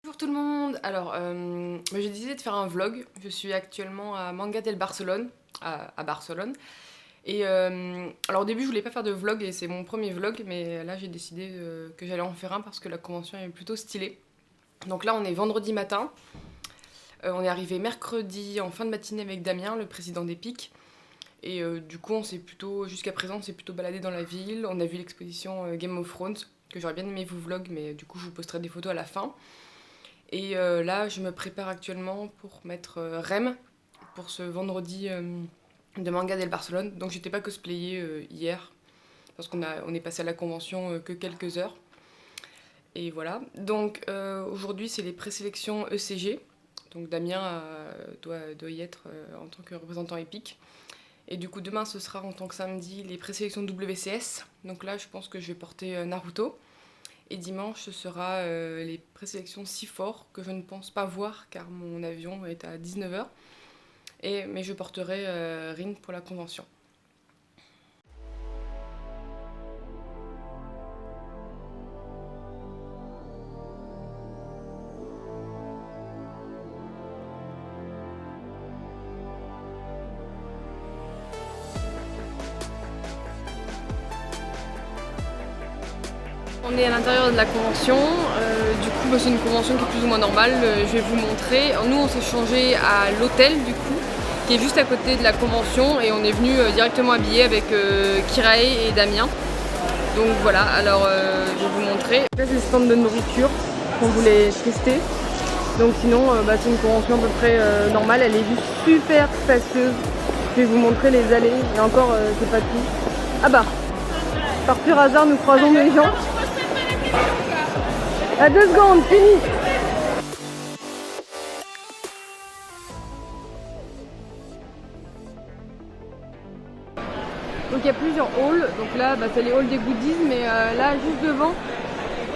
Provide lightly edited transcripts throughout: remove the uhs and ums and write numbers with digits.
Bonjour tout le monde. Alors, j'ai décidé de faire un vlog. Je suis actuellement à Manga del Barcelone, à Barcelone. Et alors au début je voulais pas faire de vlog et c'est mon premier vlog, mais là j'ai décidé que j'allais en faire un parce que la convention est plutôt stylée. Donc là on est vendredi matin. On est arrivé mercredi en fin de matinée avec Damien, le président d'Epic. Et du coup jusqu'à présent on s'est plutôt baladé dans la ville. On a vu l'exposition Game of Thrones, que j'aurais bien aimé vous vlog, mais du coup je vous posterai des photos à la fin. Et là je me prépare actuellement pour mettre Rem pour ce vendredi de Manga del Barcelone. Donc j'étais pas cosplayée hier parce qu'on est passé à la convention que quelques heures. Et voilà. Donc aujourd'hui c'est les présélections ECG. Donc Damien doit y être en tant que représentant Epic. Et du coup demain ce sera en tant que samedi les présélections WCS. Donc là je pense que je vais porter Naruto. Et dimanche ce sera les présélections C4 que je ne pense pas voir car mon avion est à 19 h. Mais je porterai Rin pour la convention. On est à l'intérieur de la convention, du coup c'est une convention qui est plus ou moins normale, je vais vous montrer. Nous on s'est changé à l'hôtel du coup, qui est juste à côté de la convention et on est venu directement habillé avec Kirae et Damien. Donc voilà, alors je vais vous montrer. Là c'est le stand de nourriture qu'on voulait tester. Donc sinon c'est une convention à peu près normale, elle est juste super spacieuse. Je vais vous montrer les allées et encore c'est pas tout. Ah bah, par pur hasard nous croisons des gens. À 2 secondes, fini. Donc il y a plusieurs halls, donc là c'est les halls des goodies, mais là juste devant,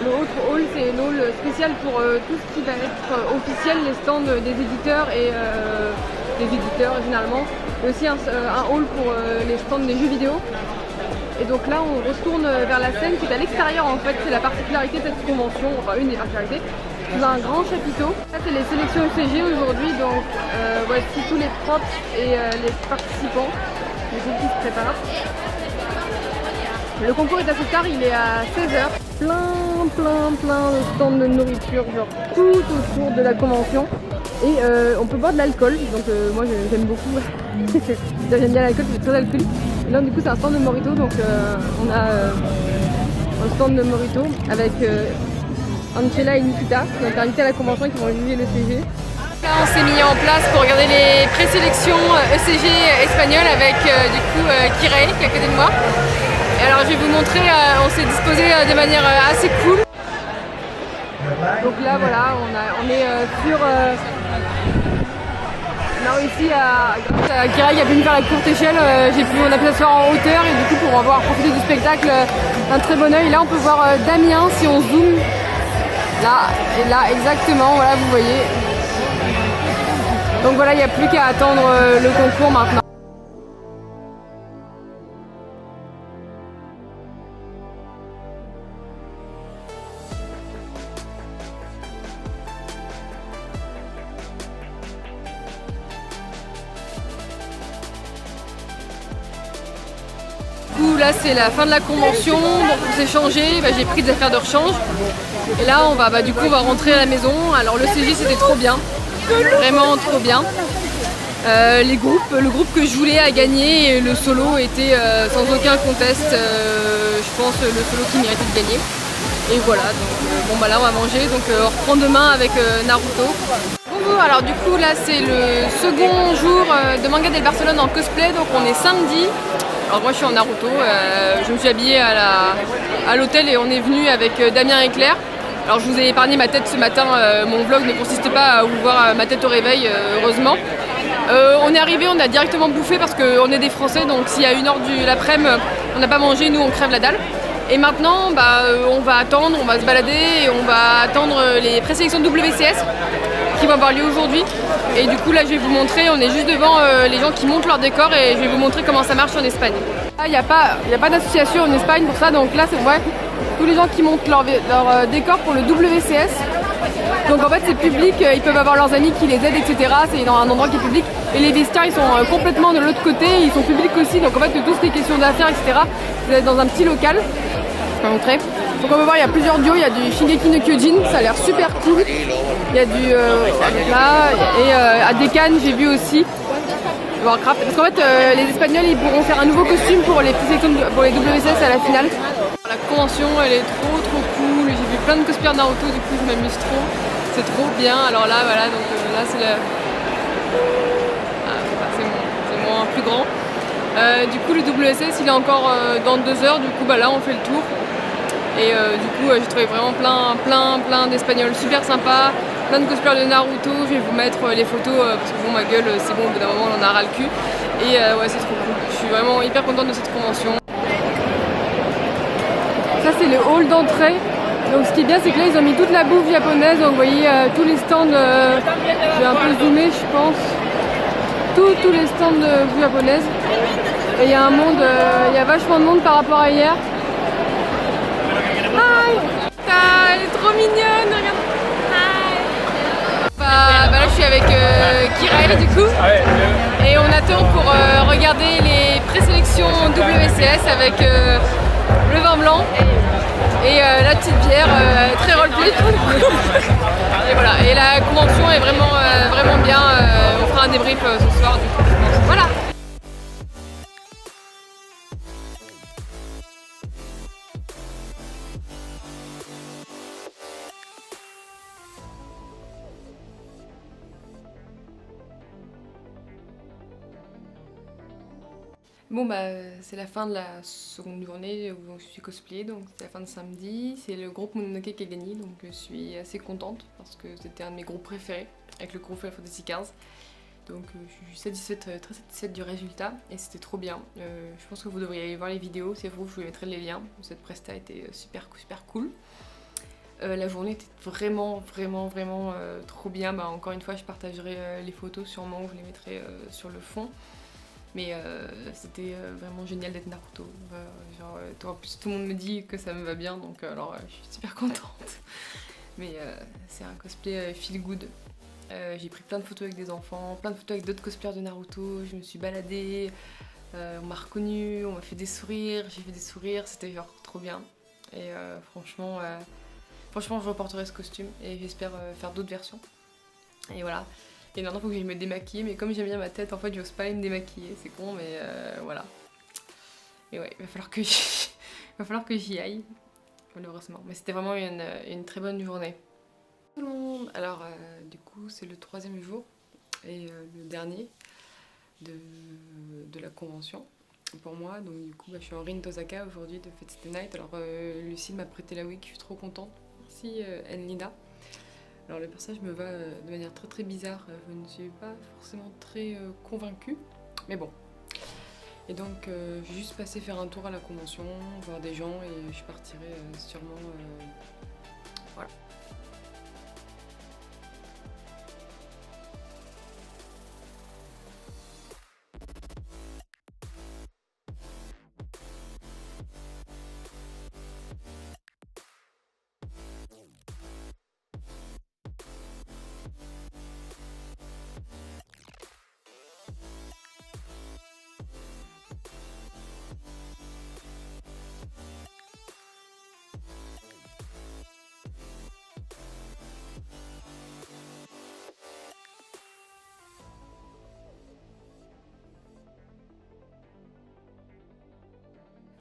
le autre hall c'est l'hall spécial pour tout ce qui va être officiel, les stands des éditeurs et des éditeurs généralement. Il y a aussi un hall pour les stands des jeux vidéo. Et donc là on retourne vers la scène qui est à l'extérieur en fait, c'est la particularité de cette convention, enfin une des particularités. Sous un grand chapiteau. Là c'est les sélections UCG aujourd'hui, donc voici tous les props et les participants, les groupes qui se préparent. Le concours est assez tard, il est à 16 h. Plein de stands de nourriture, genre tout autour de la convention. Et on peut boire de l'alcool, donc moi j'aime beaucoup, j'aime bien l'alcool, c'est très alcoolique. Et là du coup c'est un stand de Morito, donc on a un stand de Morito avec Angela et Nikita qui ont été invités à la convention et qui vont juger l'ECG. Là on s'est mis en place pour regarder les présélections ECG espagnoles avec du coup Kirae qui est à côté de moi. Et alors je vais vous montrer, on s'est disposé de manière assez cool. Donc là voilà, on est sur... on a réussi grâce à Kirae qui a pu nous faire la courte échelle, on a pu s'asseoir en hauteur et du coup pour avoir profité du spectacle d'un très bon oeil. Là on peut voir Damien si on zoome. Là et là exactement, voilà vous voyez. Donc voilà, il n'y a plus qu'à attendre le concours maintenant. Là c'est la fin de la convention, donc on s'est changé, j'ai pris des affaires de rechange et là on va on va rentrer à la maison. Alors le CG c'était trop bien, vraiment trop bien. Le groupe que je voulais a gagné et le solo était sans aucun contest, je pense le solo qui méritait de gagner. Et voilà, donc là on va manger, donc on reprend demain avec Naruto. Bonjour, alors du coup là c'est le second jour de Manga del Barcelone en cosplay, donc on est samedi. Alors moi je suis en Naruto, je me suis habillée à l'hôtel et on est venu avec Damien et Claire. Alors je vous ai épargné ma tête ce matin, mon vlog ne consiste pas à vous voir ma tête au réveil, heureusement. On est arrivé, on a directement bouffé parce qu'on est des Français, donc s'il y a 1 h de l'après-midi, on n'a pas mangé, nous on crève la dalle. Et maintenant on va attendre, on va se balader et on va attendre les présélections de WCS qui vont avoir lieu aujourd'hui. Et du coup là je vais vous montrer, on est juste devant les gens qui montent leur décor et je vais vous montrer comment ça marche en Espagne. Là il n'y a pas d'association en Espagne pour ça, donc là c'est vrai, tous les gens qui montent leur décor pour le WCS. Donc en fait c'est public, ils peuvent avoir leurs amis qui les aident, etc. C'est dans un endroit qui est public. Et les vestiaires ils sont complètement de l'autre côté, ils sont publics aussi. Donc en fait de tout ce qui est question d'affaires, etc. Vous êtes dans un petit local. Je vais montrer. Donc on peut voir il y a plusieurs duos, il y a du Shingeki no Kyojin, ça a l'air super cool. Il y a du là et à Dekkan j'ai vu aussi Warcraft. Parce qu'en fait les Espagnols ils pourront faire un nouveau costume pour les pour les WCS à la finale. La convention elle est trop cool, j'ai vu plein de cosplayers Naruto, du coup je m'amuse trop, c'est trop bien. Alors là voilà, donc là c'est le... c'est mon plus grand. Du coup le WSS il est encore dans 2 heures, du coup bah là on fait le tour. Et du coup j'ai trouvé vraiment plein d'Espagnols super sympas, plein de cosplayers de Naruto. Je vais vous mettre les photos parce que bon ma gueule c'est bon, au bout d'un moment on en a ras le cul. Et ouais c'est trop cool, je suis vraiment hyper contente de cette convention. Ça c'est le hall d'entrée. Donc ce qui est bien c'est que là ils ont mis toute la bouffe japonaise. Donc vous voyez tous les stands, je vais un peu zoomer je pense. Tous les stands de bouffe japonaise. Et il y a un monde, il y a vachement de monde par rapport à hier. Hi! Elle est trop mignonne, regarde! Hi! Bah là je suis avec Kirael du coup. Et on attend pour regarder les présélections WCS avec le vin blanc et la petite bière très roleplay. Et voilà, et la convention est vraiment bien. On fera un débrief ce soir du coup. Voilà. Bon bah c'est la fin de la seconde journée où je suis cosplayée, donc c'est la fin de samedi. C'est le groupe Mononoke qui a gagné, donc je suis assez contente parce que c'était un de mes groupes préférés avec le groupe Final Fantasy XV. Donc je suis satisfaite, très satisfaite du résultat et c'était trop bien. Je pense que vous devriez aller voir les vidéos, c'est vous, je vous mettrai les liens. Cette presta était super cool. La journée était vraiment trop bien. Bah, encore une fois je partagerai les photos sûrement, je les mettrai sur le fond. Mais c'était vraiment génial d'être Naruto. En plus tout le monde me dit que ça me va bien, donc alors je suis super contente. Mais c'est un cosplay feel good. J'ai pris plein de photos avec des enfants, plein de photos avec d'autres cosplayers de Naruto. Je me suis baladée, on m'a reconnue, on m'a fait des sourires, j'ai fait des sourires, c'était genre trop bien. Et franchement je reporterai ce costume et j'espère faire d'autres versions. Et voilà. Et maintenant, il faut que j'aille me démaquiller, mais comme j'aime bien ma tête, en fait, j'ose pas aller me démaquiller. C'est con, mais voilà. Et ouais, il va falloir que j'y aille, malheureusement. Mais c'était vraiment une très bonne journée. Tout le monde. Alors, du coup, c'est le 3e jour et le dernier de la convention pour moi. Donc, du coup, je suis en Rin Tozaka aujourd'hui de Fate Stay Night. Alors, Lucille m'a prêté la wig, je suis trop contente. Merci, Enlida. Alors le personnage me va de manière très bizarre, je ne suis pas forcément très convaincue, mais bon. Et donc j'ai juste passé faire un tour à la convention, voir des gens et je partirai sûrement... voilà.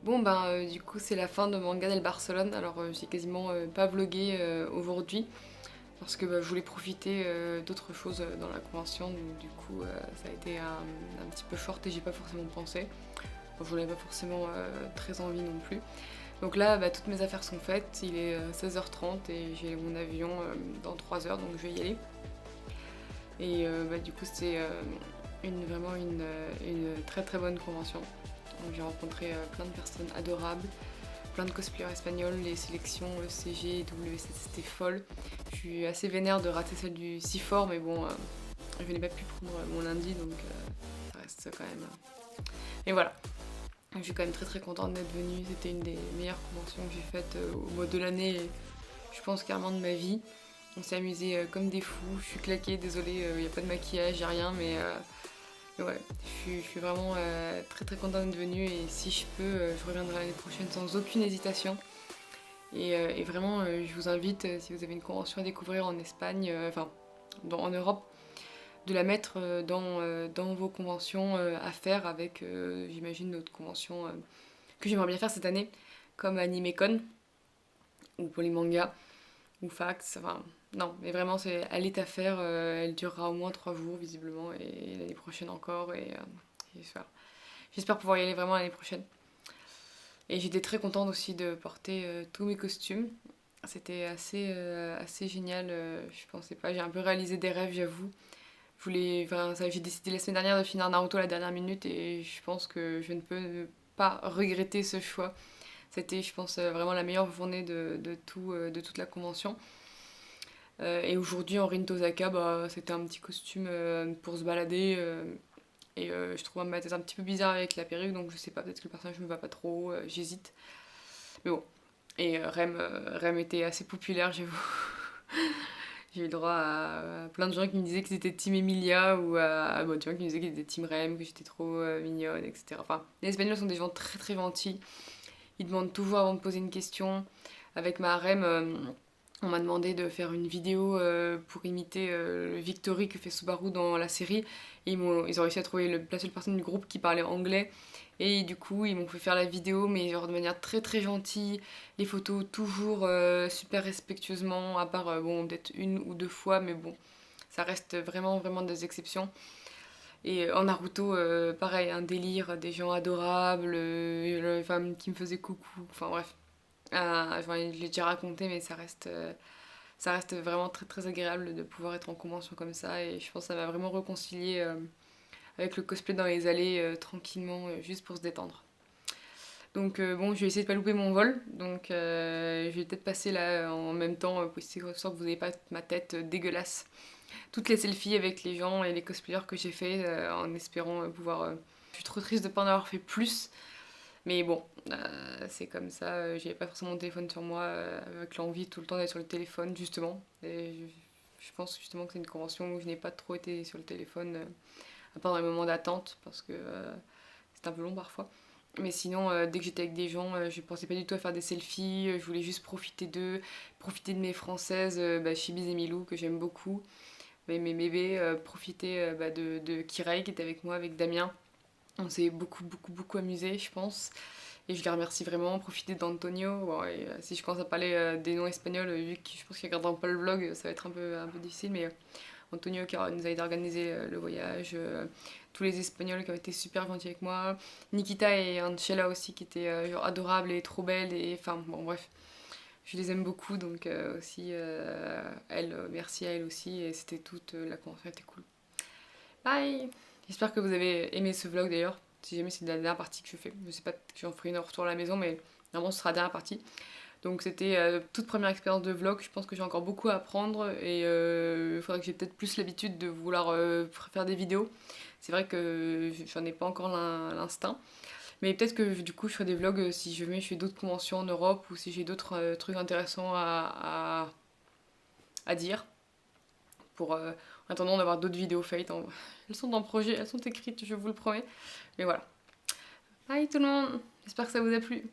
Bon ben du coup c'est la fin de Manga del Barcelone, alors j'ai quasiment pas vlogué aujourd'hui parce que je voulais profiter d'autres choses dans la convention, donc du coup ça a été un petit peu short et j'ai pas forcément pensé, donc j'en avais pas forcément très envie non plus. Donc là toutes mes affaires sont faites, il est 16h30 et j'ai mon avion dans 3 heures, donc je vais y aller. Et du coup c'est vraiment une très bonne convention. J'ai rencontré plein de personnes adorables, plein de cosplayers espagnols, les sélections CG, WC c'était folle. Je suis assez vénère de rater celle du C4, mais bon, je n'ai pas pu prendre mon lundi, donc ça reste quand même... Et voilà, je suis quand même très contente d'être venue, c'était une des meilleures conventions que j'ai faites au mois de l'année, je pense carrément de ma vie. On s'est amusé comme des fous. Je suis claquée, désolée, il n'y a pas de maquillage, y a rien, mais ouais, je suis vraiment très très contente d'être venue et si je peux, je reviendrai l'année prochaine sans aucune hésitation. Et vraiment, je vous invite, si vous avez une convention à découvrir en Espagne, en Europe, de la mettre dans vos conventions à faire avec, j'imagine, notre convention que j'aimerais bien faire cette année, comme AnimeCon, ou pour les mangas, ou Fax, enfin, non, mais vraiment, elle est à faire, elle durera au moins 3 jours, visiblement, et l'année prochaine encore, j'espère. J'espère pouvoir y aller vraiment l'année prochaine. Et j'étais très contente aussi de porter tous mes costumes. C'était assez génial, je pensais pas. J'ai un peu réalisé des rêves, j'avoue. J'ai décidé la semaine dernière de finir Naruto à la dernière minute et je pense que je ne peux pas regretter ce choix. C'était, je pense, vraiment la meilleure journée de toute la convention. Et aujourd'hui, en Rin Tozaka, bah, c'était un petit costume pour se balader. Je trouve ma tête un petit peu bizarre avec la perruque, donc je sais pas, peut-être que le personnage me va pas trop, j'hésite. Mais bon. Et Rem était assez populaire, j'avoue. J'ai eu le droit à plein de gens qui me disaient que c'était Team Emilia ou à des gens qui me disaient qu'ils étaient Team Rem, que j'étais trop mignonne, etc. Enfin, les Espagnols sont des gens très très gentils. Ils demandent toujours avant de poser une question. Avec ma Rem, on m'a demandé de faire une vidéo pour imiter le Victory que fait Subaru dans la série. Et ils ont réussi à trouver la seule personne du groupe qui parlait anglais. Et du coup, ils m'ont fait faire la vidéo, mais genre de manière très très gentille. Les photos toujours super respectueusement, à part bon, peut-être une ou deux fois, mais bon, ça reste vraiment vraiment des exceptions. Et en Naruto, pareil, un délire, des gens adorables, les femmes qui me faisaient coucou, enfin bref. Je l'ai déjà raconté, mais ça reste vraiment très très agréable de pouvoir être en convention comme ça. Et je pense que ça m'a vraiment réconcilié avec le cosplay dans les allées tranquillement, juste pour se détendre. Donc bon, je vais essayer de pas louper mon vol. Donc je vais peut-être passer là en même temps, pour essayer que vous n'ayez pas ma tête dégueulasse. Toutes les selfies avec les gens et les cosplayers que j'ai fait en espérant pouvoir... Je suis trop triste de ne pas en avoir fait plus. Mais bon, c'est comme ça. J'avais pas forcément mon téléphone sur moi avec l'envie tout le temps d'être sur le téléphone, justement. Et je pense justement que c'est une convention où je n'ai pas trop été sur le téléphone, à part dans les moments d'attente, parce que c'est un peu long parfois. Mais sinon, dès que j'étais avec des gens, je pensais pas du tout à faire des selfies, je voulais juste profiter d'eux, profiter de mes françaises, Chibiz et Milou, que j'aime beaucoup, mes bébés, profiter de Kirei qui était avec moi, avec Damien. On s'est beaucoup, beaucoup, beaucoup amusé, je pense. Et je les remercie vraiment. Profiter d'Antonio. Bon, si je commence à parler des noms espagnols, vu que je pense qu'ils regardera pas le vlog, ça va être un peu difficile. Mais Antonio qui nous a aidé à organiser le voyage. Tous les Espagnols qui ont été super gentils avec moi. Nikita et Anchela aussi qui étaient genre adorables et trop belles. Et enfin, bon, bref. Je les aime beaucoup. Donc aussi, elle, merci à elle aussi. Et c'était toute la convention était cool. Bye! J'espère que vous avez aimé ce vlog d'ailleurs. Si jamais c'est la dernière partie que je fais. Je sais pas, peut-être que j'en ferai une retour à la maison, mais normalement ce sera la dernière partie. Donc c'était toute première expérience de vlog. Je pense que j'ai encore beaucoup à apprendre et il faudrait que j'ai peut-être plus l'habitude de vouloir faire des vidéos. C'est vrai que j'en ai pas encore l'instinct. Mais peut-être que du coup je ferai des vlogs si je fais d'autres conventions en Europe ou si j'ai d'autres trucs intéressants à dire pour en attendant d'avoir d'autres vidéos faites. Elles sont dans le projet, elles sont écrites, je vous le promets. Mais voilà. Bye tout le monde, j'espère que ça vous a plu.